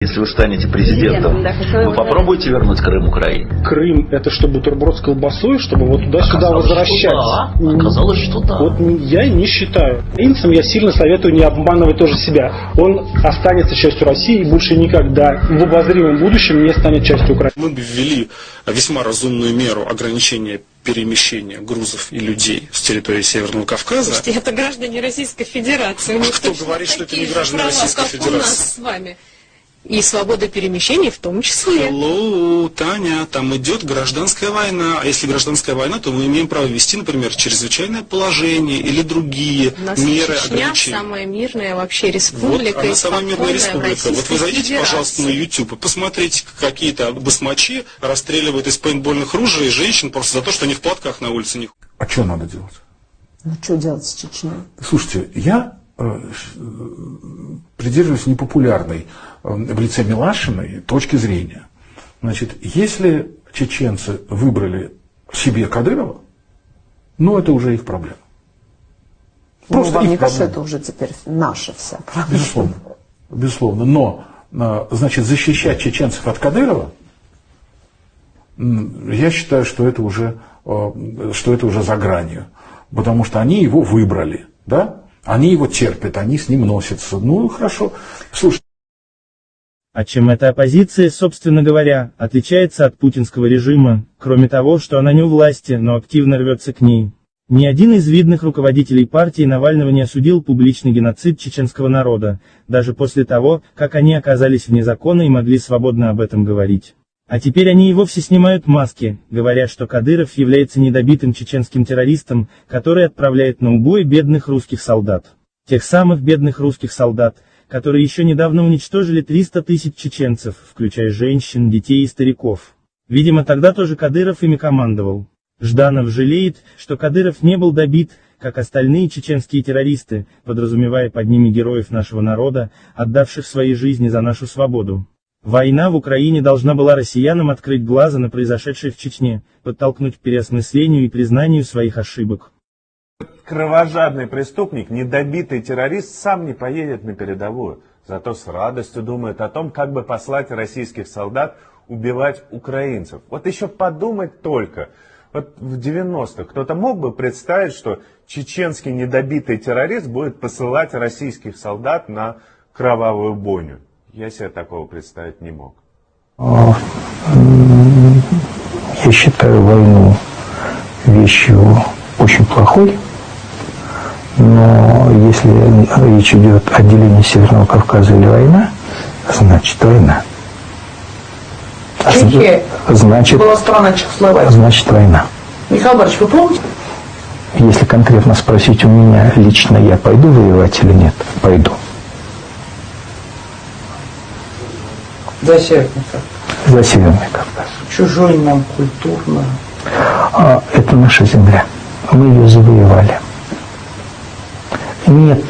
Если вы станете президентом, вы попробуйте вернуть Крым Украине? Крым — это что, бутерброд с колбасой, чтобы вот туда-сюда возвращать? Да. Оказалось, что да. Вот я не считаю. Украинцам я сильно советую не обманывать тоже себя. Он останется частью России и больше никогда в обозримом будущем не станет частью Украины. Мы бы ввели весьма разумную меру ограничения перемещения грузов и людей с территории Северного Кавказа. Слушайте, это граждане Российской Федерации. У них кто говорит, что это не граждане Российской Федерации? У нас с вами. И свобода перемещений в том числе. Hello, Таня, там идет гражданская война. А если гражданская война, то мы имеем право ввести, например, чрезвычайное положение или другие меры ограничения. Самая мирная вообще республика. Вот она самая мирная республика. Вот вы зайдите, пожалуйста, на YouTube и посмотрите, посмотрите, басмачи расстреливают из пейнтбольных ружей женщин просто за то, что они в платках на улице не. А что надо делать? Ну, что делать с Чечней? Слушайте, я придерживаюсь непопулярной в лице Милашиной точки зрения. Значит, если чеченцы выбрали себе Кадырова, ну, это уже их проблема. Просто вам не кажется, это уже теперь наша вся проблема? Безусловно. Безусловно. Но, значит, защищать чеченцев от Кадырова, я считаю, что это уже за гранью. Потому что они его выбрали, да? Они его терпят, они с ним носятся. Ну, хорошо. Слушай. А чем эта оппозиция, собственно говоря, отличается от путинского режима, кроме того, что она не у власти, но активно рвется к ней? Ни один из видных руководителей партии Навального не осудил публичный геноцид чеченского народа, даже после того, как они оказались вне закона и могли свободно об этом говорить. А теперь они и вовсе снимают маски, говоря, что Кадыров является недобитым чеченским террористом, который отправляет на убой бедных русских солдат. Тех самых бедных русских солдат, которые еще недавно уничтожили 300 тысяч чеченцев, включая женщин, детей и стариков. Видимо, тогда тоже Кадыров ими командовал. Жданов жалеет, что Кадыров не был добит, как остальные чеченские террористы, подразумевая под ними героев нашего народа, отдавших свои жизни за нашу свободу. Война в Украине должна была россиянам открыть глаза на произошедшее в Чечне, подтолкнуть к переосмыслению и признанию своих ошибок. Кровожадный преступник, недобитый террорист сам не поедет на передовую, зато с радостью думает о том, как бы послать российских солдат убивать украинцев. Вот еще подумать только, вот в 90-х кто-то мог бы представить, что чеченский недобитый террорист будет посылать российских солдат на кровавую бойню? Я себе такого представить не мог. Я считаю войну вещью очень плохой, но если речь идет о делении Северного Кавказа или война, значит война. Чехия была страна Чехословакии. Значит война. Михаил Борисович, вы помните? Если конкретно спросить у меня лично, я пойду воевать или нет? Пойду. За Северный Кавказ. За Северный Кавказ. Чужой нам культурно. Это наша земля. Мы ее завоевали. Нет